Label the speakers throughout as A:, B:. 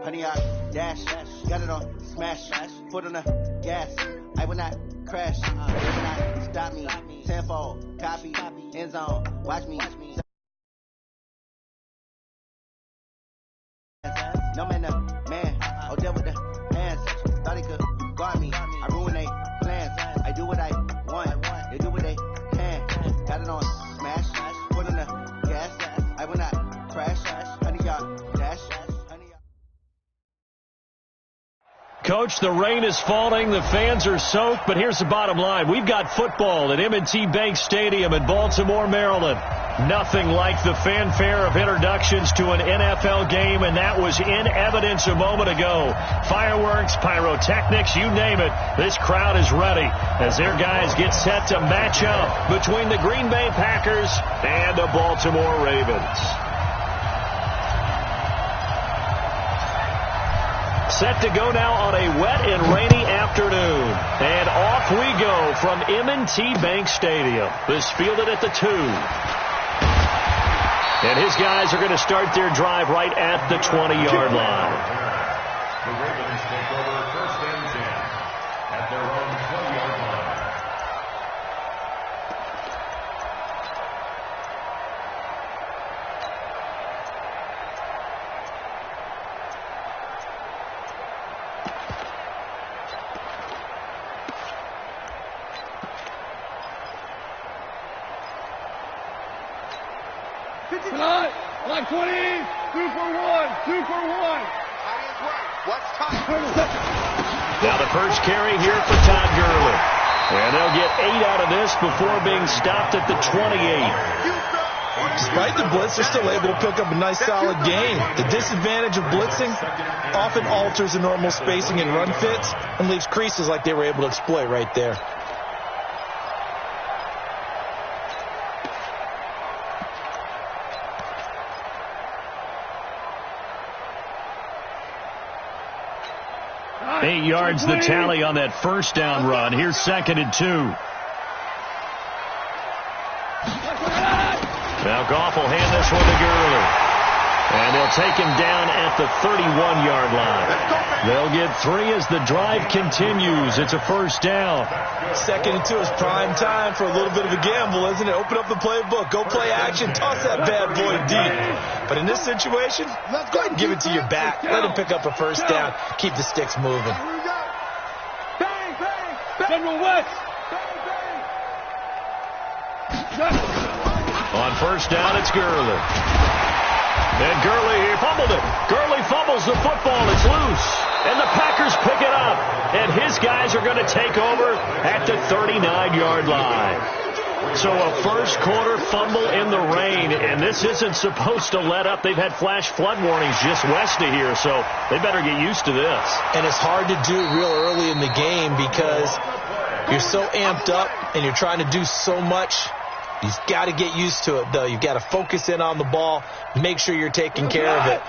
A: 100 yard dash, got it on smash, foot on the gas. I will not crash, they will not stop me. Tenfold, copy, end zone, watch me. No man, man, oh deal with the hands. Thought he could guard me. I ruin they plans. I do what I want. They do what they can. Got it on smash, foot on the gas. I will not crash. 100 yard dash.
B: Coach, the rain is falling, the fans are soaked, but here's the bottom line. We've got football at M&T Bank Stadium in Baltimore, Maryland. Nothing like the fanfare of introductions to an NFL game, and that was in evidence a moment ago. Fireworks, pyrotechnics, you name it. This crowd is ready as their guys get set to match up between the Green Bay Packers and the Baltimore Ravens. Set to go now on a wet and rainy afternoon. And off we go from M&T Bank Stadium. This fielded at the 2. And his guys are going to start their drive right at the 20-yard line.
C: The Ravens take over first and 10 at their own 20-yard line.
D: Tonight, like 20, 2 for 1, 2 for 1.
E: What's time?
B: Now the first carry here for Todd Gurley. And they'll get 8 out of this before being stopped at the 28.
F: Despite the blitz, they're still able to pick up a nice solid gain. The disadvantage of blitzing often alters the normal spacing and run fits and leaves creases like they were able to exploit right there.
B: Eight yards the tally on that first down run. Here's 2nd and 2. Now Goff will hand this one to Gurley. And they'll take him down at the 31-yard line. They'll get 3 as the drive continues. It's a first down.
F: 2nd and 2 is prime time for a little bit of a gamble, isn't it? Open up the playbook. Go play action. Toss that bad boy deep. But in this situation, go ahead and give it to your back. Let him pick up a first down. Keep the sticks moving.
D: General West.
B: On first down, it's Gurley. And Gurley, he fumbled it. Gurley fumbles the football. It's loose. And the Packers pick it up. And his guys are going to take over at the 39-yard line. So a first quarter fumble in the rain. And this isn't supposed to let up. They've had flash flood warnings just west of here. So they better get used to this.
F: And it's hard to do real early in the game because you're so amped up and you're trying to do so much. You've got to get used to it, though. You've got to focus in on the ball, make sure you're taking care of it.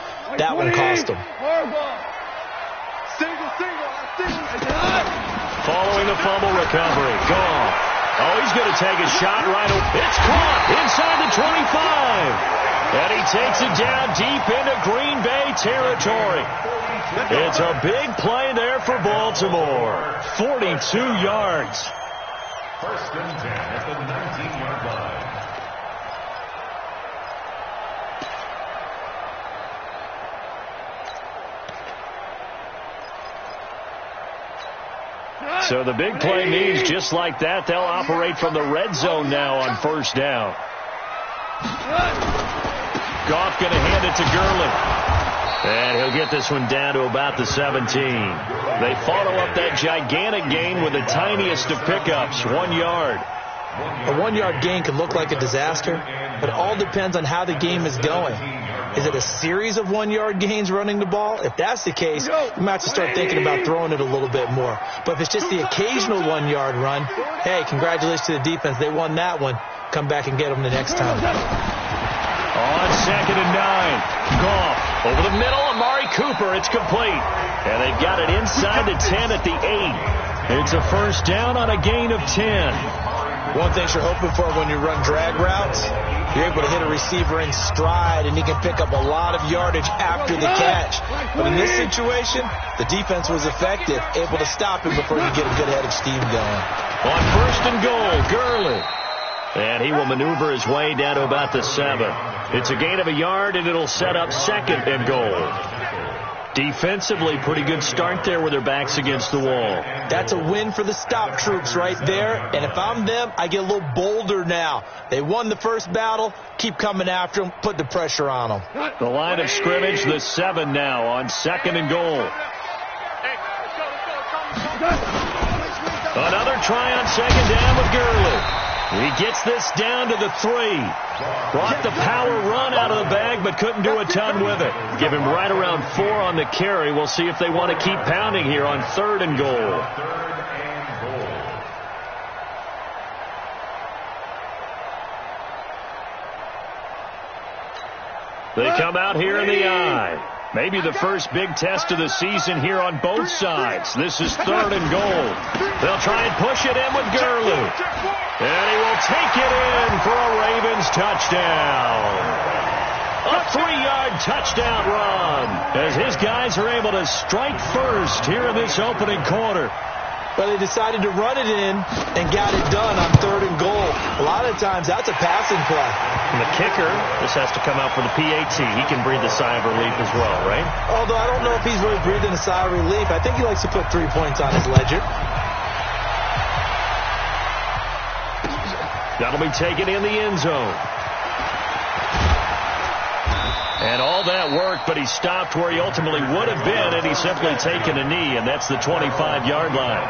F: That one cost them.
B: Following the fumble recovery, Goff. Oh, he's going to take a shot right away. It's caught inside the 25. And he takes it down deep into Green Bay territory. It's a big play there for Baltimore. 42 yards.
C: First and 10 at the 19-yard line.
B: So the big play means just like that, they'll operate from the red zone now on first down. Goff going to hand it to Gurley. And he'll get this one down to about the 17. They follow up that gigantic gain with the tiniest of pickups, 1 yard.
F: A 1 yard gain can look like a disaster, but it all depends on how the game is going. Is it a series of 1 yard gains running the ball? If that's the case, you might have to start thinking about throwing it a little bit more. But if it's just the occasional 1 yard run, hey, congratulations to the defense. They won that one. Come back and get them the next time.
B: On 2nd and 9, Goff over the middle, Amari Cooper. It's complete. And they've got it inside the 10 at the 8. It's a first down on a gain of 10.
F: One thing you're hoping for when you run drag routes, you're able to hit a receiver in stride, and he can pick up a lot of yardage after the catch. But in this situation, the defense was effective, able to stop him before he could get a good head of steam going.
B: On 1st and goal, Gurley. And he will maneuver his way down to about the 7. It's a gain of a yard, and it'll set up 2nd and goal. Defensively, pretty good start there with their backs against the wall.
F: That's a win for the stop troops right there. And if I'm them, I get a little bolder now. They won the first battle. Keep coming after them. Put the pressure on them.
B: The line of scrimmage, the 7 now on 2nd and goal. Another try on 2nd down with Gurley. He gets this down to the 3. Brought the power run out of the bag, but couldn't do a ton with it. Give him right around 4 on the carry. We'll see if they want to keep pounding here on 3rd and goal. They come out here in the eye. Maybe the first big test of the season here on both sides. This is 3rd and goal. They'll try and push it in with Gurley. And he will take it in for a Ravens touchdown. A 3-yard touchdown run as his guys are able to strike first here in this opening quarter.
F: But they decided to run it in and got it done on 3rd and goal. A lot of times that's a passing play.
B: And the kicker, this has to come out for the PAT. He can breathe a sigh of relief as well, right?
F: Although I don't know if he's really breathing a sigh of relief. I think he likes to put 3 points on his ledger.
B: That'll be taken in the end zone. And all that worked, but he stopped where he ultimately would have been, and he's simply taken a knee, and that's the 25-yard line.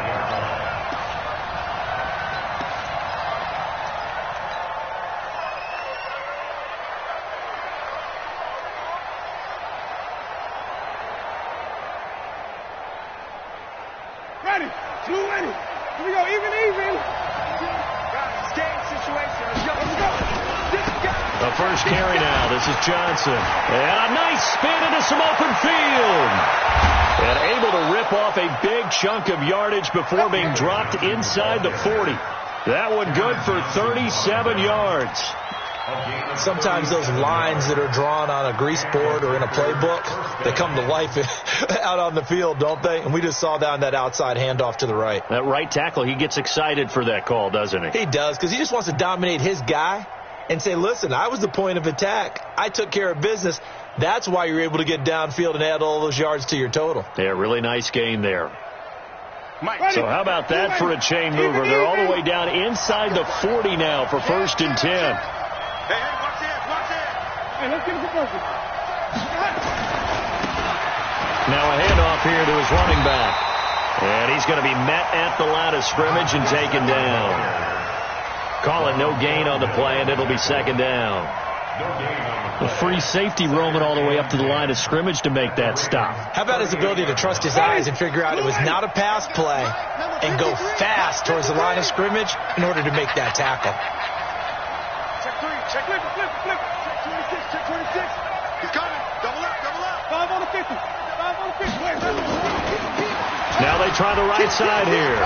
D: Ready. 2 ready. Here we go. Even. Game situation. Let's go.
B: The first carry now. This is Johnson. And a nice spin into some open field. And able to rip off a big chunk of yardage before being dropped inside the 40. That one good for 37 yards.
F: Sometimes those lines that are drawn on a grease board or in a playbook, they come to life out on the field, don't they? And we just saw down that outside handoff to the right.
B: That right tackle, he gets excited for that call, doesn't he?
F: He does, because he just wants to dominate his guy and say, listen, I was the point of attack. I took care of business. That's why you're able to get downfield and add all those yards to your total.
B: Yeah, really nice gain there. So how about that for a chain mover? They're all the way down inside the 40 now for 1st and 10.
E: Hey, watch it.
D: Hey, let's get it to person.
B: Now a handoff here to his running back. And he's going to be met at the line of scrimmage and taken down. Call it no gain on the play, and it'll be 2nd down. A free safety roaming all the way up to the line of scrimmage to make that stop.
F: How about his ability to trust his eyes and figure out it was not a pass play and go fast towards the line of scrimmage in order to make that tackle.
E: Check 3. Check flip. Check 26. Check 26. He's coming. Double up.
D: 5 on the 50. 5 on the 50. Wait.
B: Now they try the right side here.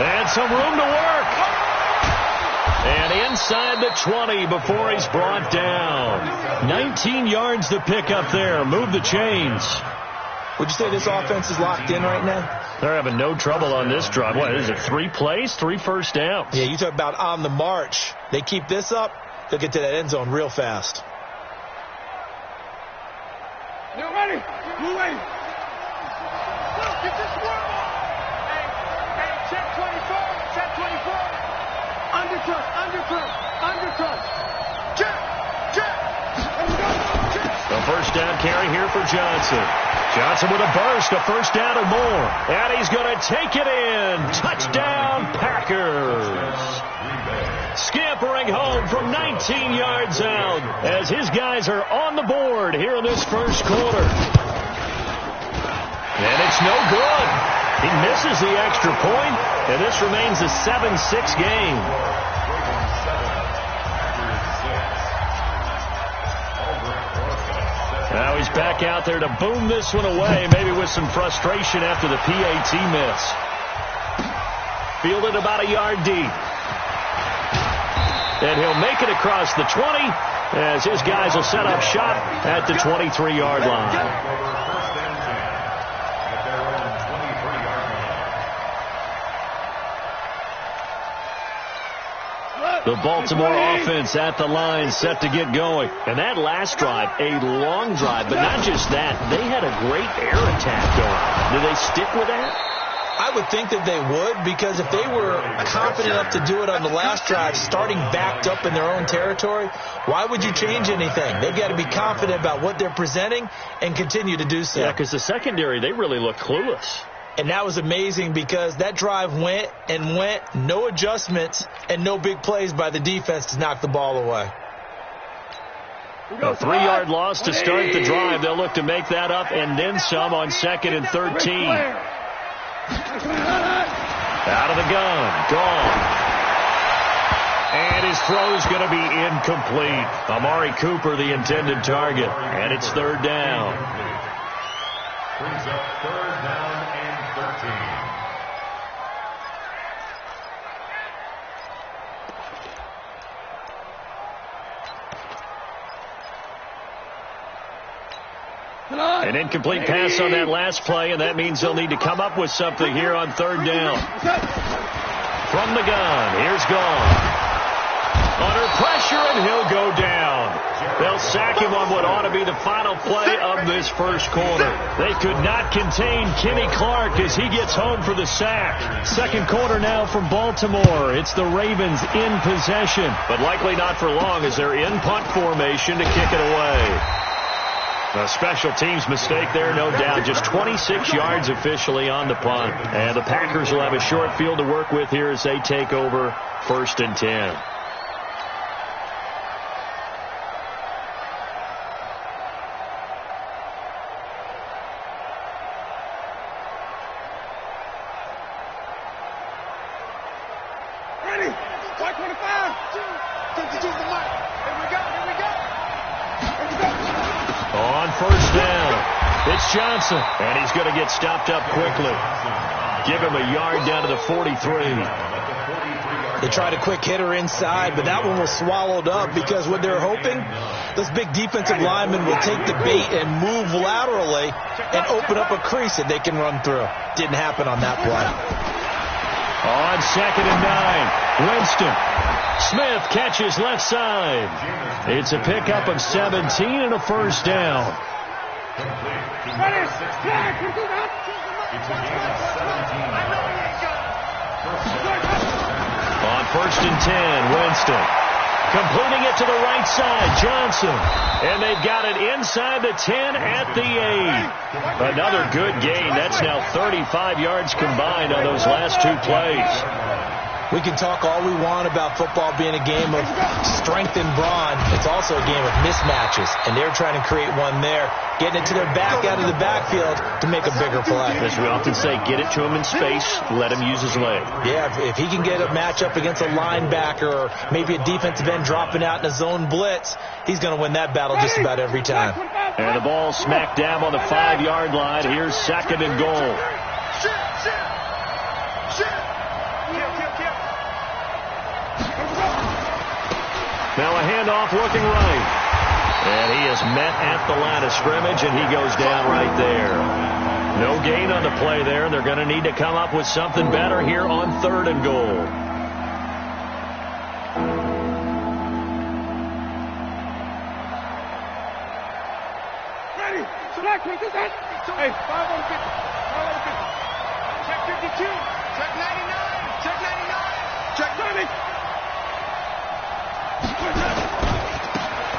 B: And some room to work. And inside the 20 before he's brought down. 19 yards to pick up there. Move the chains.
F: Would you say this offense is locked in right now?
B: They're having no trouble on this drive. What is it, 3 plays, 3 first downs?
F: Yeah, you talk about on the march. They keep this up, they'll get to that end zone real fast.
D: You're ready. Blue ready.
E: Get this one. Hey, check 24. Check 24. Undercut. Check.
B: A first down carry here for Johnson. Johnson with a burst, a first down or more. And he's going to take it in. Touchdown, Packers. Scampering home from 19 yards out as his guys are on the board here in this first quarter. And it's no good. He misses the extra point, and this remains a 7-6 game. Now he's back out there to boom this one away, maybe with some frustration after the PAT miss. Fielded about a yard deep. and he'll make it across the 20 as his guys will set up shop at the 23-yard line. The Baltimore offense at the line, set to get going. And that last drive, a long drive, but not just that. They had a great air attack going. Do they stick with that?
F: I would think that they would, because if they were confident enough to do it on the last drive, starting backed up in their own territory, why would you change anything? They've got to be confident about what they're presenting and continue to do so.
B: Yeah, because the secondary, they really look clueless.
F: And that was amazing because that drive went and went, no adjustments and no big plays by the defense to knock the ball away.
B: A 3-yard loss to start the drive. They'll look to make that up and then some on 2nd and 13. Out of the gun, gone. And his throw's going to be incomplete. Amari Cooper, the intended target. And it's 3rd down.
C: Brings up 3rd down and 13.
B: An incomplete pass on that last play, and that means they'll need to come up with something here on 3rd down. From the gun, here's Gone. Under pressure, and he'll go down. They'll sack him on what ought to be the final play of this first quarter. They could not contain Kenny Clark as he gets home for the sack. Second quarter now from Baltimore. It's the Ravens in possession, but likely not for long as they're in punt formation to kick it away. A special teams mistake there, no doubt. Just 26 yards officially on the punt. And the Packers will have a short field to work with here as they take over 1st and 10. Johnson, and he's going to get stopped up quickly. Give him a yard down to the 43.
F: They tried a quick hitter inside, but that one was swallowed up because what they're hoping, those big defensive linemen will take the bait and move laterally and open up a crease that they can run through. Didn't happen on that play.
B: On 2nd and 9, Winston. Smith catches left side. It's a pickup of 17 and a 1st down. On 1st and 10, Winston. Completing it to the right side, Johnson. And they've got it inside the 10 at the 8. Another good gain. That's now 35 yards combined on those last 2 plays.
F: We can talk all we want about football being a game of strength and brawn. It's also a game of mismatches, and they're trying to create one there, getting it to their back out of the backfield to make a bigger play.
B: As we often say, get it to him in space, let him use his leg.
F: Yeah, if he can get a matchup against a linebacker or maybe a defensive end dropping out in a zone blitz, he's going to win that battle just about every time.
B: And the ball smack dab on the 5-yard line. Here's 2nd and goal. Now a handoff looking right. And he is met at the line of scrimmage, and he goes down right there. No gain on the play there. They're going to need to come up with something better here on 3rd and goal.
D: Ready. Select. Hey, 5 on 50. 5 on 50. Check 52. Check 99. Check 99. Check 90.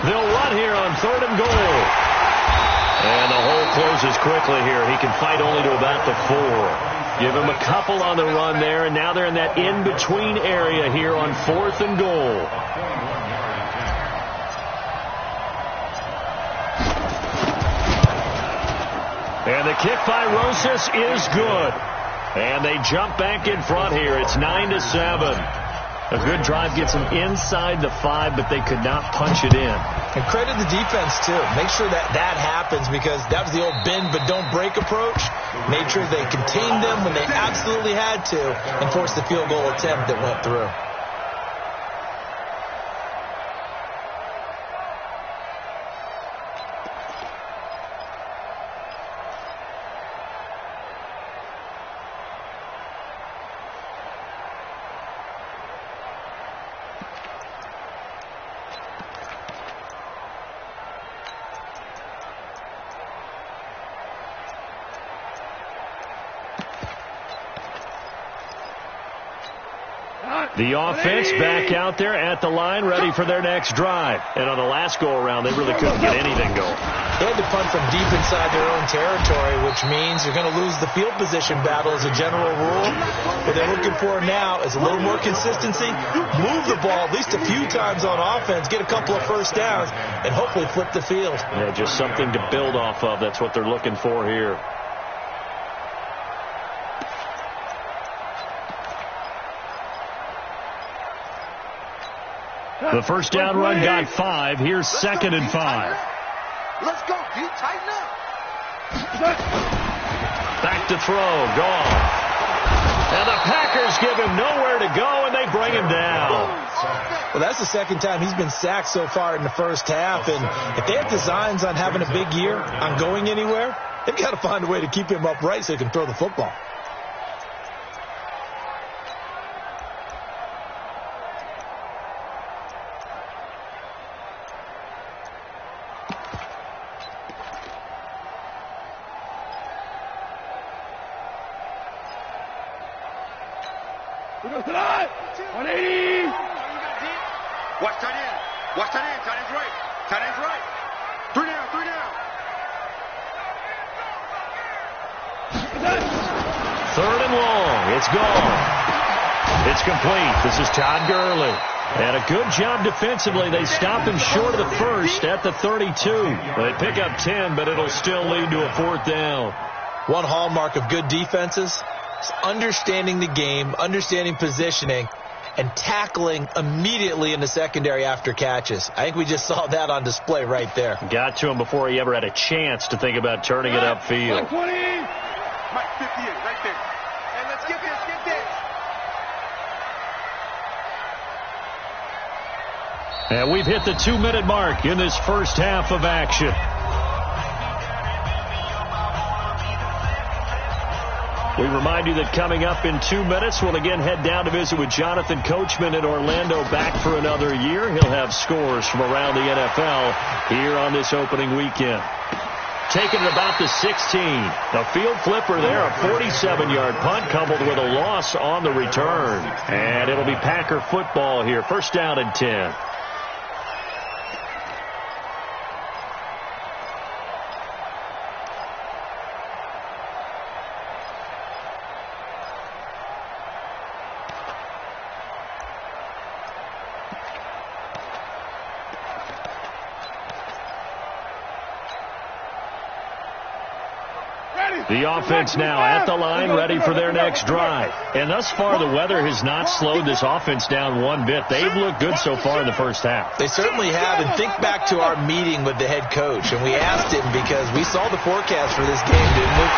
B: They'll run here on 3rd and goal. And the hole closes quickly here. He can fight only to about the 4. Give him a couple on the run there, and now they're in that in-between area here on 4th and goal. And the kick by Rosas is good. And they jump back in front here. It's 9-7. A good drive gets them inside the 5, but they could not punch it in.
F: And credit the defense, too. Make sure that happens, because that was the old bend but don't break approach. Made sure they contained them when they absolutely had to and forced the field goal attempt that went through.
B: The offense back out there at the line, ready for their next drive. And on the last go-around, they really couldn't get anything going.
F: They had to punt from deep inside their own territory, which means you're going to lose the field position battle as a general rule. What they're looking for now is a little more consistency, move the ball at least a few times on offense, get a couple of first downs, and hopefully flip the field.
B: Yeah, just something to build off of. That's what they're looking for here. The first down run got 5. Here's 2nd and 5.
E: Let's go, Pete. Tighten up.
B: Back to throw. Gone. And the Packers give him nowhere to go, and they bring him down.
F: Well, that's the second time he's been sacked so far in the first half. And if they have designs on having a big year, on going anywhere, they've got to find a way to keep him upright so he can throw the football.
E: Watch tight end. Watch tight end. Tight end's right. Tight end's right. 3 down. 3 down.
B: 3rd and long. It's gone. It's complete. This is Todd Gurley. And a good job defensively. They stop him short of the first at the 32. They pick up 10, but it'll still lead to a 4th down.
F: One hallmark of good defenses is understanding the game, understanding positioning, and tackling immediately in the secondary after catches. I think we just saw that on display right there.
B: Got to him before he ever had a chance to think about turning it upfield.
E: 20. Mike, 58, right there. Hey, let's get this, get this.
B: And we've hit the 2-minute mark in this first half of action. We remind you that coming up in 2 minutes, we'll again head down to visit with Jonathan Coachman in Orlando, back for another year. He'll have scores from around the NFL here on this opening weekend. Taken at about the 16. The field flipper there, a 47-yard punt coupled with a loss on the return. And it'll be Packer football here. First down and 10. The offense now at the line, ready for their next drive. And thus far, the weather has not slowed this offense down one bit. They've looked good so far in the first half.
F: They certainly have. And think back to our meeting with the head coach. And we asked him because we saw the forecast for this game, didn't we?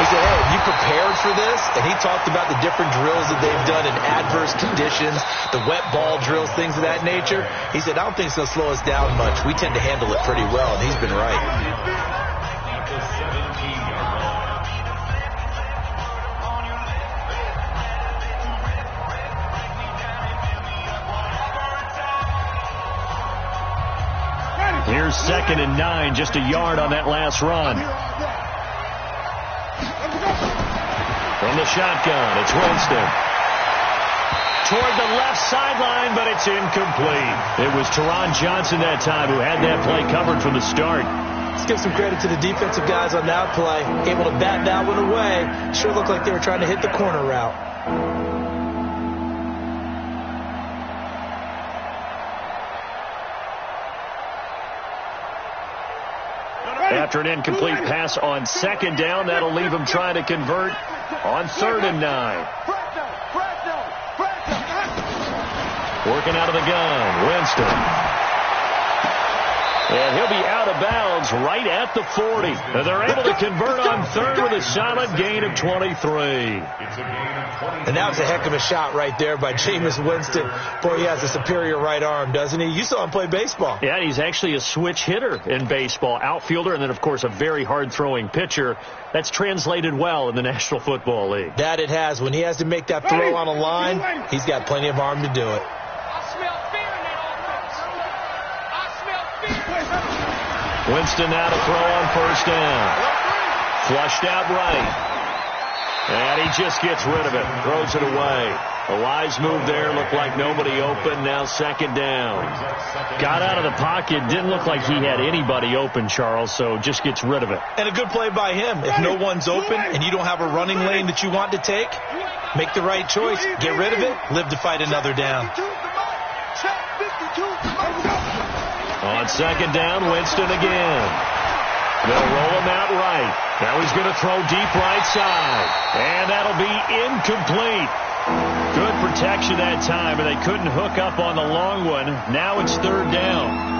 F: We said, hey, have you prepared for this? And he talked about the different drills that they've done in adverse conditions, the wet ball drills, things of that nature. He said, I don't think it's going to slow us down much. We tend to handle it pretty well, and he's been right.
B: Here's 2nd and 9, just a yard on that last run. From the shotgun, it's Winston. Toward the left sideline, but it's incomplete. It was Teron Johnson that time who had that play covered from the start.
F: Let's give some credit to the defensive guys on that play. Able to bat that one away. Sure looked like they were trying to hit the corner route.
B: After an incomplete pass on 2nd down, that'll leave him trying to convert on 3rd and 9. Working out of the gun, Winston. And he'll be out of bounds right at the 40. And they're able to convert on 3rd with a solid gain of 23.
F: And that was a heck of a shot right there by Jameis Winston. Boy, he has a superior right arm, doesn't he? You saw him play baseball.
B: Yeah, he's actually a switch hitter in baseball. Outfielder, and then, of course, a very hard-throwing pitcher. That's translated well in the National Football League.
F: That it has. When he has to make that throw on a line, he's got plenty of arm to do it.
B: Winston now to throw on 1st down. Flushed out right. And he just gets rid of it. Throws it away. A wise move there. Looked like nobody open. Now second down. Got out of the pocket. Didn't look like he had anybody open, Charles, so just gets rid of it.
F: And a good play by him. If no one's open and you don't have a running lane that you want to take, make the right choice. Get rid of it. Live to fight another down.
B: On second down, Winston again. They'll roll him out right. Now he's going to throw deep right side. And that'll be incomplete. Good protection that time, and they couldn't hook up on the long one. Now it's third down.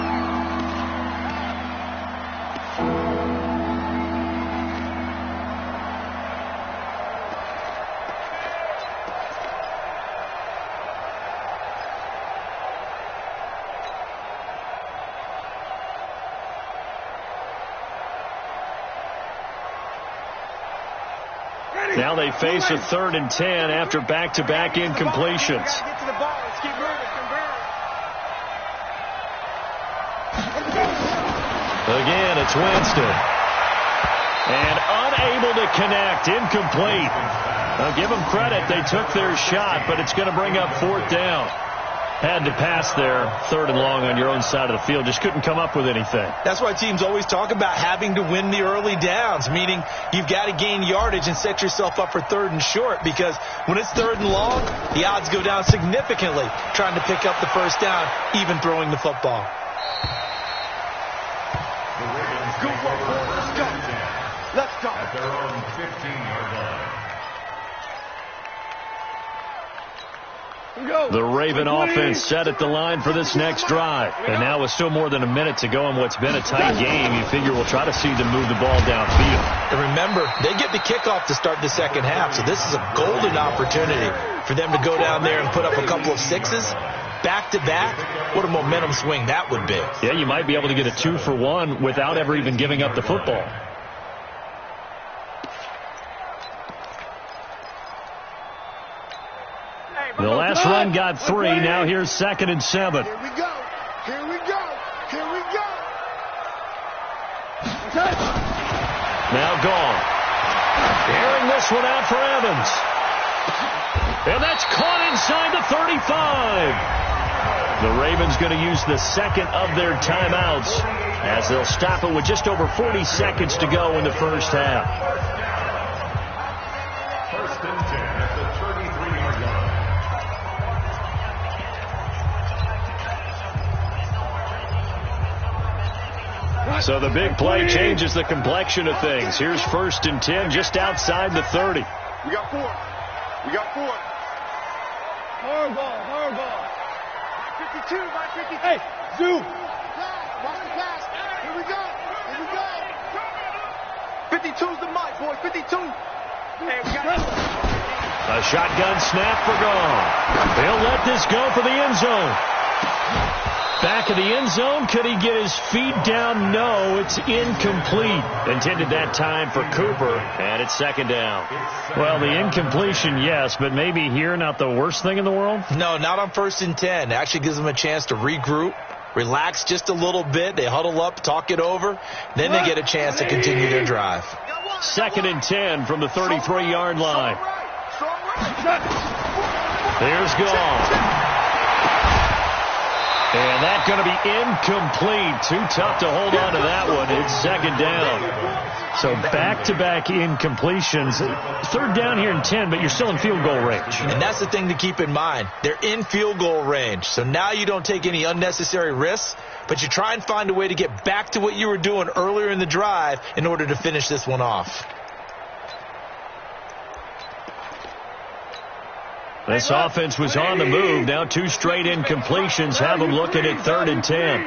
B: Now they face a 3rd and 10 after back-to-back incompletions. Again, it's Winston. And unable to connect, incomplete. Now give them credit, they took their shot, but it's going to bring up 4th down. Had to pass there, 3rd and long on your own side of the field. Just couldn't come up with anything. That's why teams always talk about having to win the early downs, meaning you've got to gain yardage and set yourself up for 3rd and short, because when it's 3rd and long, the odds go down significantly trying to pick up the first down, even throwing the football.
E: Let's go.
C: At their own 15-yard line.
B: The Raven offense set at the line for this next drive. And now with still more than a minute to go in what's been a tight game, you figure we'll try to see them move the ball downfield.
F: And remember, they get the kickoff to start the second half, so this is a golden opportunity for them to go down there and put up a couple of sixes. Back-to-back, what a momentum swing that would be.
B: Yeah, you might be able to get a 2-for-1 without ever even giving up the football. The last run got 3. Now here's 2nd and 7.
E: Here we go. Here we go. Here we go.
B: Now gone. Airing this one out for Evans. And that's caught inside the 35. The Ravens going to use the second of their timeouts as they'll stop it with just over 40 seconds to go in the first half.
C: 1st and 10 at the 33-yard line.
B: So the big play changes the complexion of things. Here's 1st and 10 just outside the 30.
E: We got 4. We got 4. Hard ball. 52, by 52. Hey, Zoo. Watch the pass. Here we go. 52's the mic, boy. 52. Hey, we got
B: A shotgun snap for Gone. They'll let this go for the end zone. Back of the end zone. Could he get his feet down? No, it's incomplete. Intended that time for Cooper, and it's 2nd down. Well, the incompletion, yes, but maybe here not the worst thing in the world?
F: No, not on 1st and 10. It actually gives them a chance to regroup, relax just a little bit. They huddle up, talk it over. Then they get a chance to continue their drive.
B: 2nd and 10 from the 33-yard line. There's Gone. And that's going to be incomplete. Too tough to hold on to that one. It's 2nd down. So back-to-back incompletions. 3rd down here and 10, but you're still in field goal range.
F: And that's the thing to keep in mind. They're in field goal range. So now you don't take any unnecessary risks, but you try and find a way to get back to what you were doing earlier in the drive in order to finish this one off.
B: This offense was on the move. Now 2 straight incompletions have them looking at 3rd and 10.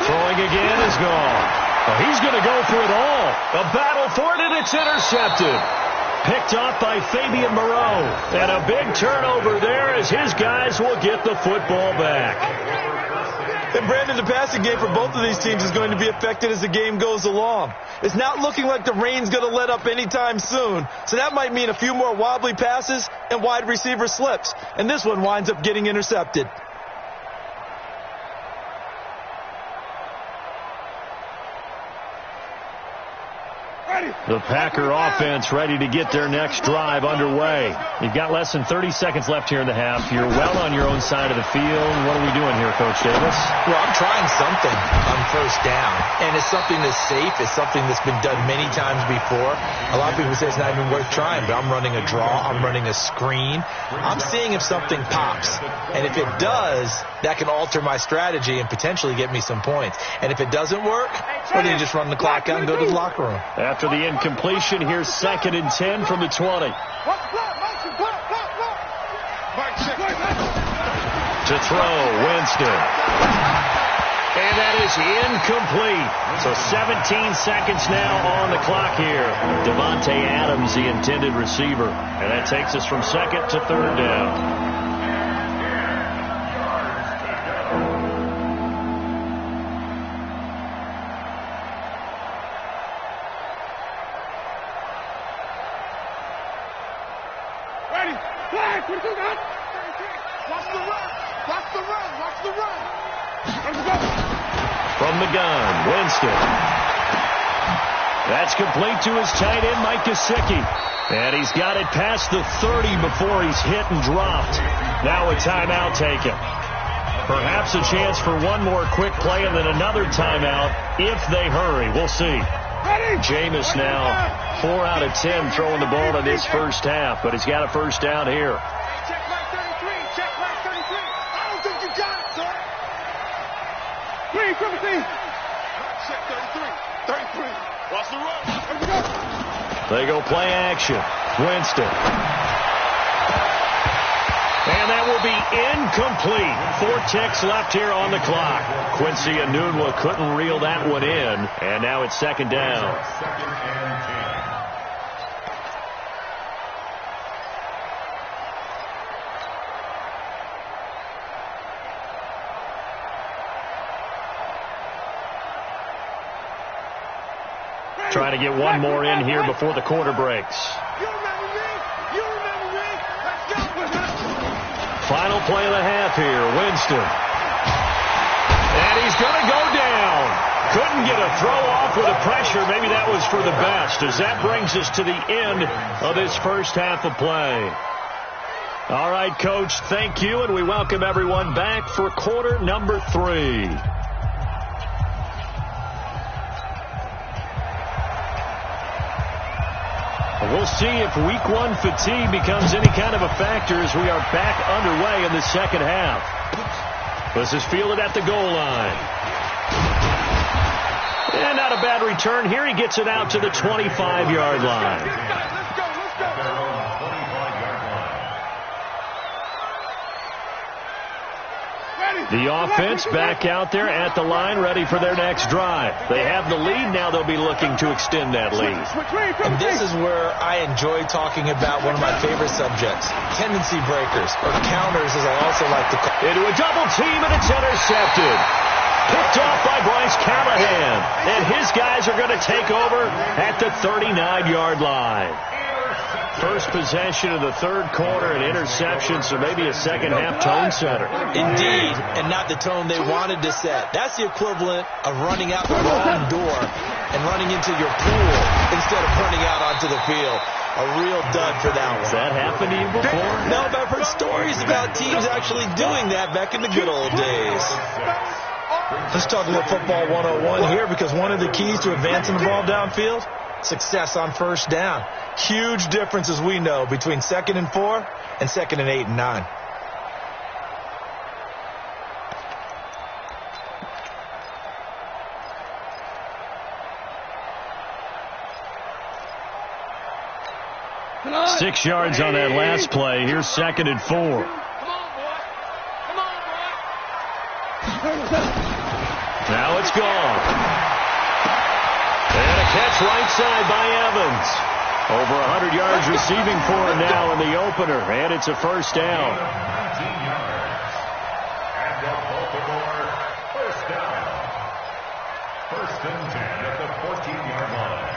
B: Throwing again is Gone. Oh, he's going to go for it all. A battle for it, and it's intercepted. Picked off by Fabian Moreau. And a big turnover there as his guys will get the football back.
F: And Brandon, the passing game for both of these teams is going to be affected as the game goes along. It's not looking like the rain's going to let up anytime soon, so that might mean a few more wobbly passes and wide receiver slips. And this one winds up getting intercepted.
E: Ready.
B: The Packer offense ready to get their next drive underway. You've got less than 30 seconds left here in the half. You're well on your own side of the field. What are we doing here, Coach Davis?
F: Well, I'm trying something on first down, and it's something that's safe. It's something that's been done many times before. A lot of people say it's not even worth trying, but I'm running a draw. I'm running a screen. I'm seeing if something pops, and if it does, that can alter my strategy and potentially get me some points. And if it doesn't work, well, then you just run the clock out and go to the locker room.
B: After the incompletion, here's 2nd and 10 from the 20. To throw, Winston. And that is incomplete. So 17 seconds now on the clock here. Devontae Adams, the intended receiver. And that takes us from 2nd to 3rd down. From the gun, Winston. That's complete to his tight end, Mike Gesicki. And he's got it past the 30 before he's hit and dropped. Now a timeout taken. Perhaps a chance for one more quick play and then another timeout if they hurry. We'll see. Jameis now 4 out of 10 throwing the ball in this first half, but he's got a first down here.
E: Check right 33. Check right 33. I don't think you got it, sir. 3-17. Check 33. 33. Watch the run. Here we go.
B: They go play action. Winston. And that will be incomplete. 4 ticks left here on the clock. Quincy Enunwa couldn't reel that one in. And now it's 2nd down.
C: 2nd and 10.
B: Trying to get one more in here before the quarter breaks.
E: You remember me? You remember me? Let's go.
B: Final play of the half here. Winston. And he's going to go down. Couldn't get a throw off with the pressure. Maybe that was for the best, as that brings us to the end of this first half of play. All right, Coach, thank you, and we welcome everyone back for quarter number 3. We'll see if week 1 fatigue becomes any kind of a factor as we are back underway in the second half. This is fielded at the goal line. And not a bad return here. He gets it out to the 25-yard line. The offense back out there at the line, ready for their next drive. They have the lead. Now they'll be looking to extend that lead.
F: And this is where I enjoy talking about one of my favorite subjects, tendency breakers, or counters, as I also like to call it.
B: Into a double team, and it's intercepted. Picked off by Bryce Callahan. And his guys are going to take over at the 39-yard line. First possession of the third quarter, an interception, so maybe a second-half tone setter.
F: Indeed, and not the tone they wanted to set. That's the equivalent of running out the wrong door and running into your pool instead of running out onto the field. A real dud for that one.
B: Has that happened to you before?
F: No, but I've heard stories about teams actually doing that back in the good old days. Let's talk a little football 101 here, because one of the keys to advancing the ball downfield, success on first down. Huge difference, as we know, between 2nd and 4 and 2nd and 8 and 9.
B: Come 6 yards on that last play. Here's 2nd and 4.
E: Come on, boy. Come on, boy.
B: Now it's gone. And a catch right side by Evans. Over 100 yards receiving for him now in the opener. And it's a first down.
C: 19 yards. And the Baltimore first down. 1st and 10 at the 14-yard line.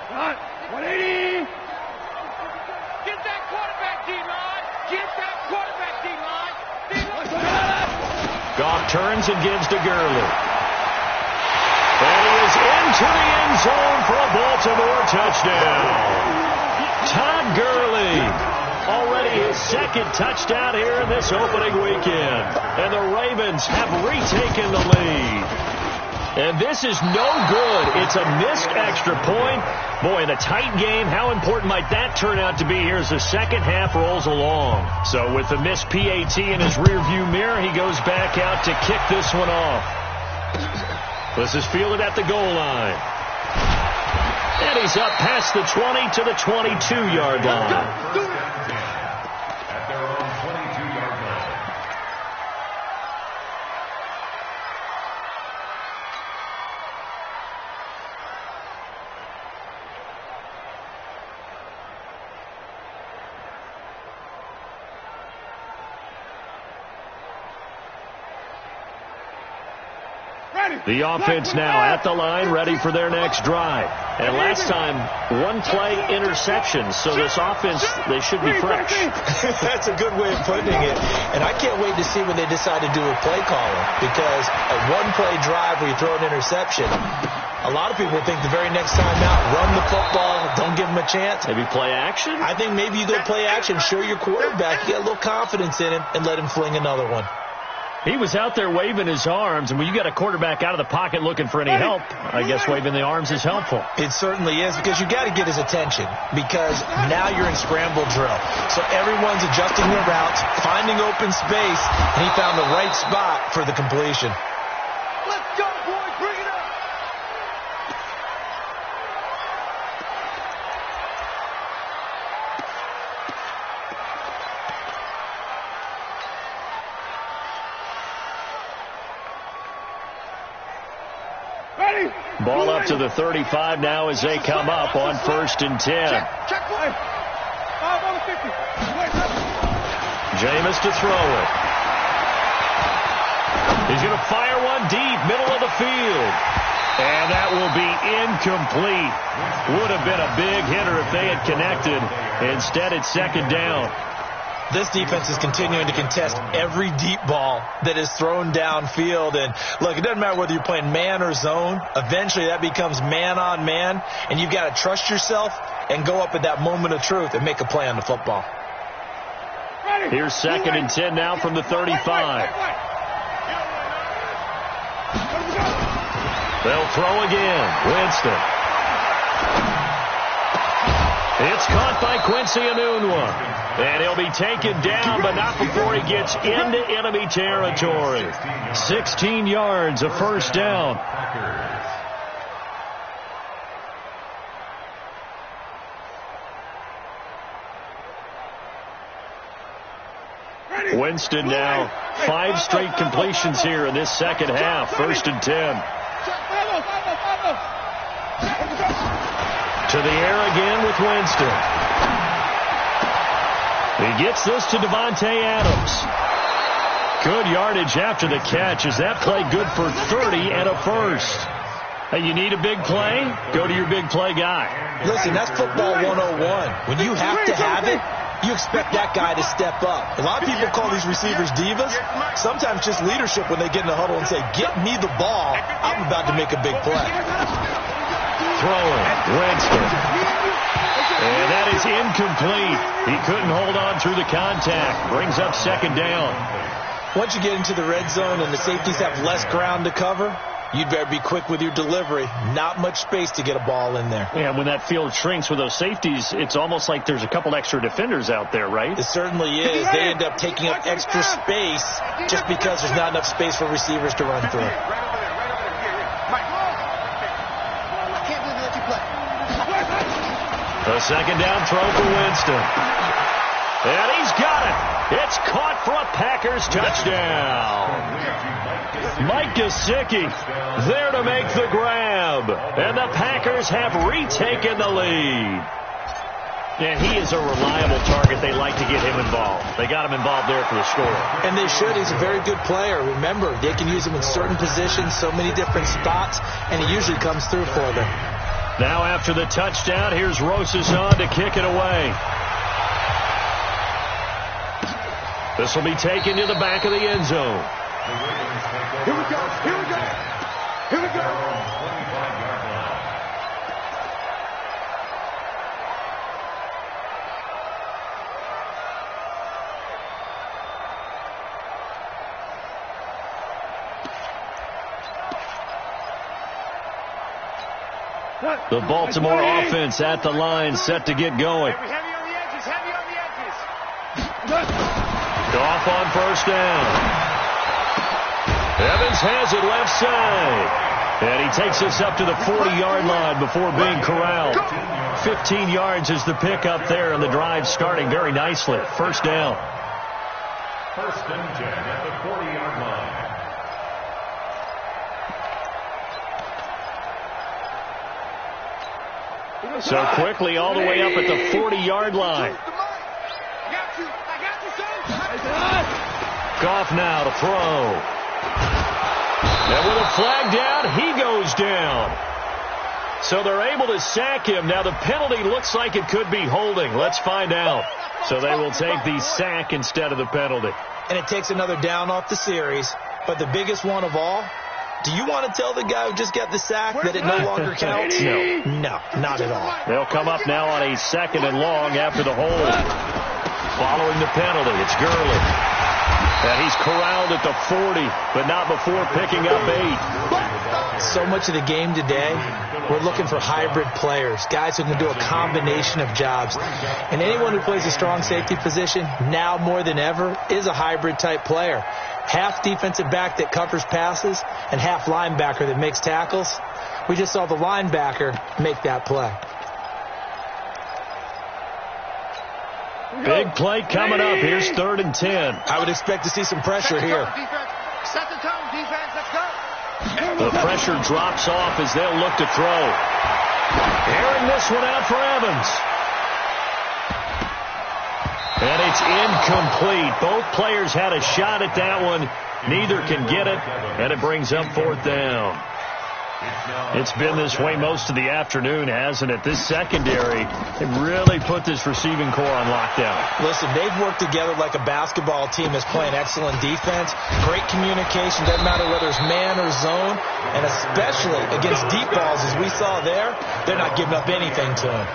D: Got 180.
E: Get that quarterback, D-Rod. Get that quarterback.
B: turns and gives to Gurley. And he is into the end zone for a Baltimore touchdown. Todd Gurley, already his second touchdown here in this opening weekend. And the Ravens have retaken the lead. And this is no good. It's a missed extra point. Boy, in a tight game, how important might that turn out to be here as the second half rolls along? So with the missed PAT in his rearview mirror, he goes back out to kick this one off. This is fielded at the goal line. And he's up past the 20 to the 22-yard line.
C: At their own 22-yard line.
B: The offense now at the line, ready for their next drive. And last time, one play interception. So this offense, they should be fresh.
F: That's a good way of putting it. And I can't wait to see when they decide to do a play calling. Because a one-play drive where you throw an interception, a lot of people think the very next time out, run the football, don't give them a chance.
B: Maybe play action?
F: I think maybe you go play action, show your quarterback, get a little confidence in him, and let him fling another one.
B: He was out there waving his arms, and when you got a quarterback out of the pocket looking for any help, I guess waving the arms is helpful.
F: It certainly is, because you got to get his attention, because now you're in scramble drill. So everyone's adjusting their routes, finding open space, and he found the right spot for the completion.
E: Let's go, boys. Bring it up.
B: Ball up to the 35 now as they come up on 1st and 10.
E: Check one. 5 on the 50.
B: Jameis to throw it. He's going to fire one deep, middle of the field. And that will be incomplete. Would have been a big hitter if they had connected. Instead, it's 2nd down.
F: This defense is continuing to contest every deep ball that is thrown downfield. And, look, it doesn't matter whether you're playing man or zone. Eventually, that becomes man-on-man. And you've got to trust yourself and go up at that moment of truth and make a play on the football.
B: Here's 2nd and 10 now from the 35. They'll throw again. Winston. It's caught by Quincy Enunwa. And he'll be taken down, but not before he gets into enemy territory. 16 yards, a 1st down. Winston now 5 straight completions here in this second half. 1st and 10. To the air again with Winston. He gets this to Devontae Adams. Good yardage after the catch. Is that play good for 30 and a 1st? Hey, you need a big play? Go to your big play guy.
F: Listen, that's football 101. When you have to have it, you expect that guy to step up. A lot of people call these receivers divas. Sometimes just leadership when they get in the huddle and say, get me the ball. I'm about to make a big play.
B: Throwing. Winston. And that is incomplete. He couldn't hold on through the contact. Brings up 2nd down.
F: Once you get into the red zone and the safeties have less ground to cover, you'd better be quick with your delivery. Not much space to get a ball in there.
B: Yeah, when that field shrinks with those safeties, it's almost like there's a couple extra defenders out there, right?
F: It certainly is. They end up taking up extra space just because there's not enough space for receivers to run through.
B: A 2nd down throw for Winston. And he's got it. It's caught for a Packers touchdown. Mike Gesicki there to make the grab. And the Packers have retaken the lead. And he is a reliable target. They like to get him involved. They got him involved there for the score.
F: And they should. He's a very good player. Remember, they can use him in certain positions, so many different spots, and he usually comes through for them.
B: Now after the touchdown, here's Rosas on to kick it away. This will be taken to the back of the end zone.
E: Here we go. Here we go. Here we go.
C: 25-yard line.
B: The Baltimore offense at the line, set to get going.
D: Heavy on the edges, heavy on the edges.
B: Goff on first down. Evans has it left side. And he takes us up to the 40-yard line before being corralled. 15 yards is the pickup there, and the drive starting very nicely. First down.
C: First and 10 at the 40-yard line.
B: So quickly all the way up at the 40-yard line.
D: I got you, son.
B: Goff now to throw. And with a flag down, he goes down. So they're able to sack him. Now the penalty looks like it could be holding. Let's find out. So they will take the sack instead of the penalty.
F: And it takes another down off the series. But the biggest one of all, do you want to tell the guy who just got the sack that it no longer counts? No, not at all.
B: They'll come up now on a second and long after the hold. Following the penalty, it's Gurley. And he's corralled at the 40, but not before picking up 8.
F: So much of the game today, we're looking for hybrid players, guys who can do a combination of jobs. And anyone who plays a strong safety position, now more than ever, is a hybrid type player. Half defensive back that covers passes and half linebacker that makes tackles. We just saw the linebacker make that play.
B: Big play coming up. Here's 3rd and 10.
F: I would expect to see some pressure here.
D: Set the tone, defense. Let's go.
B: The pressure drops off as they'll look to throw. Airing this one out for Evans. And it's incomplete. Both players had a shot at that one. Neither can get it, and it brings up 4th down. It's been this way most of the afternoon, hasn't it? This secondary, they really put this receiving core on lockdown.
F: Listen, they've worked together like a basketball team that's playing excellent defense. Great communication, doesn't matter whether it's man or zone. And especially against deep balls, as we saw there, they're not giving up anything to him.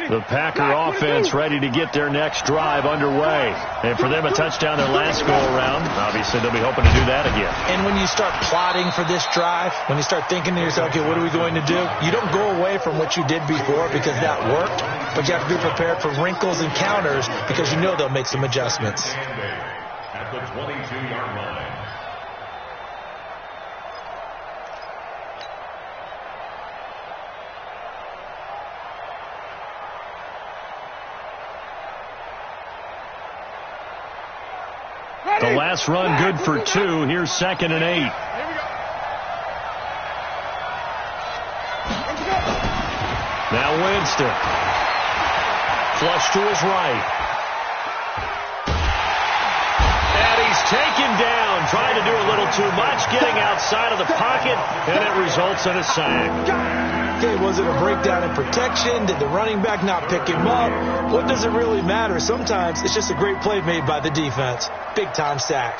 B: The Packer offense ready to get their next drive underway. And for them, a touchdown their last go-around. Obviously, they'll be hoping to do that again.
F: And when you start plotting for this drive, when you start thinking to yourself, okay, what are we going to do? You don't go away from what you did before because that worked, but you have to be prepared for wrinkles and counters because you know they'll make some adjustments.
C: At the 22-yard line.
B: The last run good for 2. Here's 2nd and 8. Now Winston. Flush to his right. And he's taken down, trying to do a little too much, getting outside of the pocket, and it results in a sack.
F: Okay, was it a breakdown in protection? Did the running back not pick him up? What does it really matter? Sometimes it's just a great play made by the defense. Big-time sack.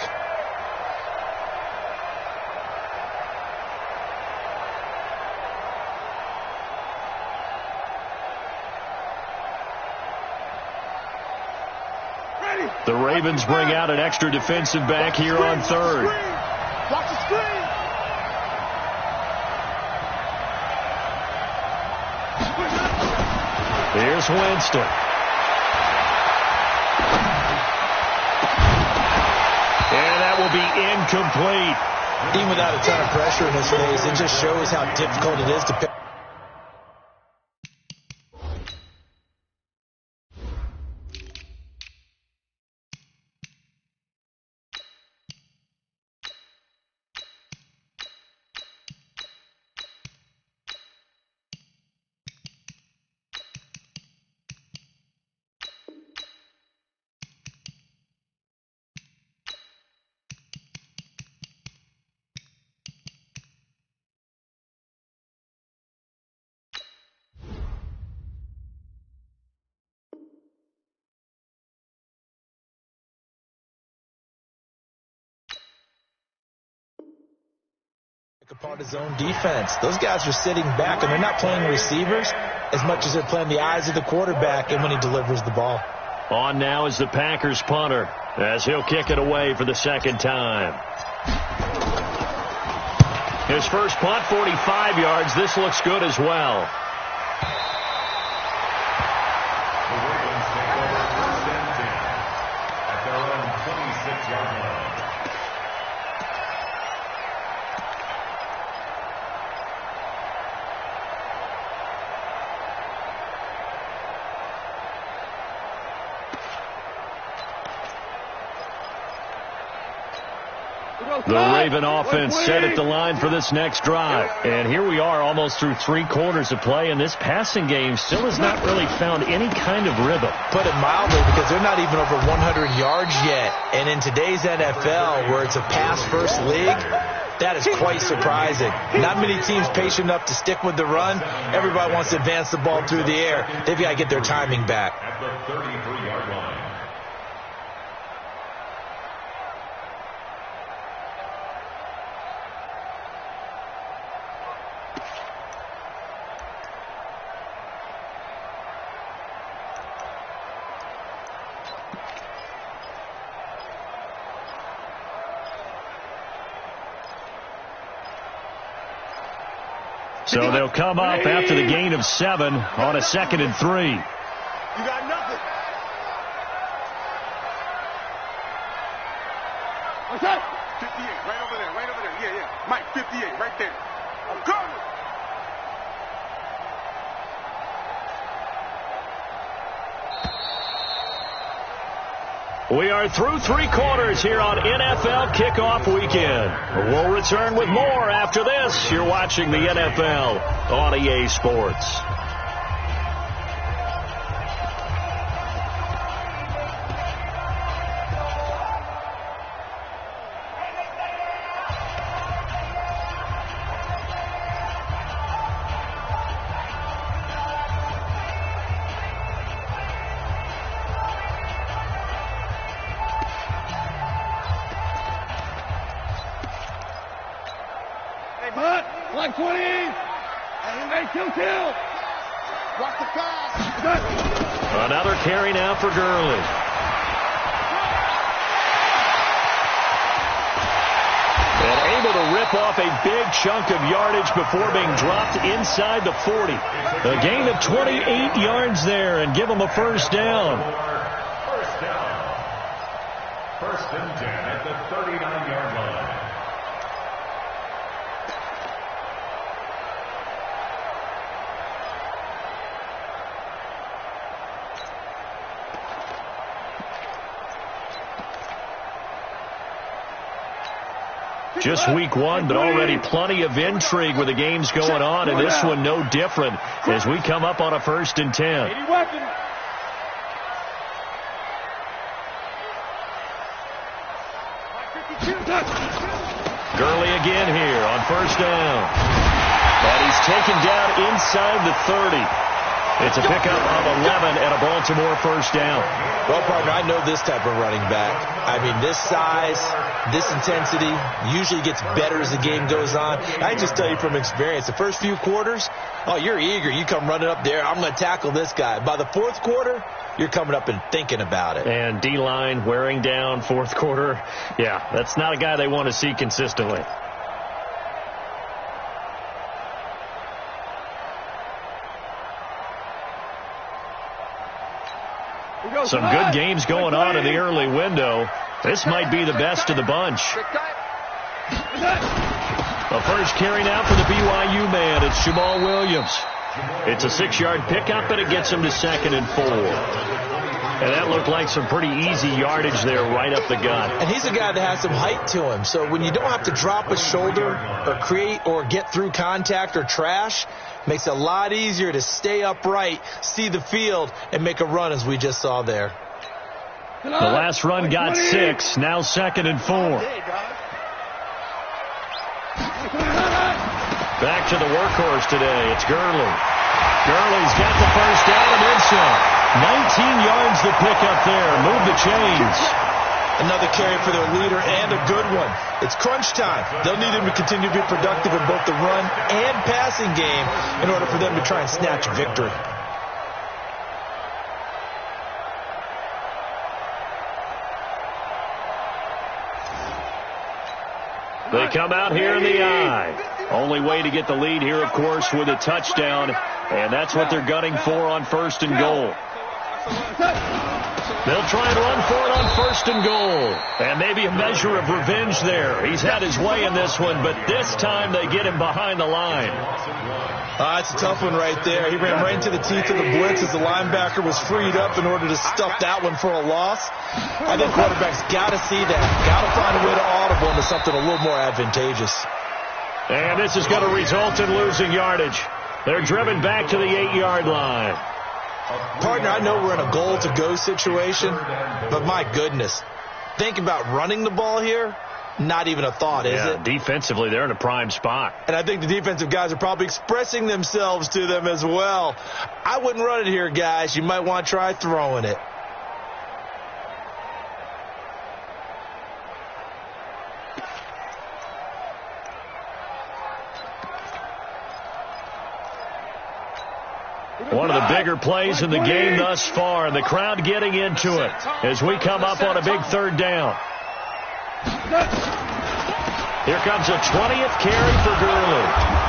B: The Ravens bring out an extra defensive back here on 3rd.
D: Watch the screen.
B: Here's Winston. And that will be incomplete.
F: Even without a ton of pressure in his face, it just shows how difficult it is to pick. A part of zone defense. Those guys are sitting back, and they're not playing receivers as much as they're playing the eyes of the quarterback and when he delivers the ball.
B: On now is the Packers punter as he'll kick it away for the second time. His first punt, 45 yards. This looks good as well.
C: The Ravens take over first and 10 at their own 26-yard line.
B: The Raven offense set at the line for this next drive. And here we are almost through 3 quarters of play, and this passing game still has not really found any kind of rhythm.
F: Put it mildly, because they're not even over 100 yards yet. And in today's NFL, where it's a pass-first league, that is quite surprising. Not many teams patient enough to stick with the run. Everybody wants to advance the ball through the air. They've got to get their timing back.
C: At the 33-yard line.
B: So they'll come up after the gain of 7 on a 2nd and 3.
E: You got nothing. What's that? 58, right over there, right over there. Yeah, yeah. Mike, 58, right there. I'm coming.
B: We are through 3 quarters here on NFL Kickoff Weekend. We'll return with more after this. You're watching the NFL on EA Sports.
D: Like 20. Hey, kill.
E: Watch the pass.
B: Another carry now for Gurley. And able to rip off a big chunk of yardage before being dropped inside the 40. A gain of 28 yards there and give him a first down.
C: First down. First and 10 at the 39-yard line.
B: Just week 1, but already plenty of intrigue with the games going on, and this one no different as we come up on a 1st and 10. Gurley again here on first down. And he's taken down inside the 30. It's a pickup of 11 and a Baltimore first down.
F: Well, partner, I know this type of running back. I mean, this size, this intensity usually gets better as the game goes on. I just tell you from experience, the first few quarters, oh, you're eager. You come running up there, I'm going to tackle this guy. By the 4th quarter, you're coming up and thinking about it.
B: And D-line wearing down 4th quarter. Yeah, that's not a guy they want to see consistently. Some good games going on in the early window. This might be the best of the bunch. A first carry now for the BYU man. It's Jamal Williams. It's a 6-yard pickup, and it gets him to 2nd and 4. And that looked like some pretty easy yardage there right up the gut.
F: And he's a guy that has some height to him. So when you don't have to drop a shoulder or create or get through contact or trash, makes it a lot easier to stay upright, see the field, and make a run as we just saw there.
B: The last run got 6, now 2nd and 4. Back to the workhorse today. It's Gurley. Gurley's got the first down and then some. 19 yards the pickup there. Move the chains.
F: Another carry for their leader, and a good one. It's crunch time. They'll need him to continue to be productive in both the run and passing game in order for them to try and snatch victory.
B: They come out here in the I. Only way to get the lead here, of course, with a touchdown, and that's what they're gunning for on 1st and goal. They'll try and run for it on 1st and goal. And maybe a measure of revenge there. He's had his way in this one, but this time they get him behind the line.
F: It's a tough one right there. He ran right into the teeth of the blitz as the linebacker was freed up in order to stuff that one for a loss. I think quarterbacks got to see that. Got to find a way to audible into something a little more advantageous.
B: And this is going to result in losing yardage. They're driven back to the 8-yard line.
F: Partner, I know we're in a goal-to-go situation, but my goodness, think about running the ball here. Not even a thought, is it?
B: Defensively, they're in a prime spot.
F: And I think the defensive guys are probably expressing themselves to them as well. I wouldn't run it here, guys. You might want to try throwing it.
B: One of the bigger plays in the game thus far, and the crowd getting into it as we come up on a big 3rd down. Here comes a 20th carry for Gurley.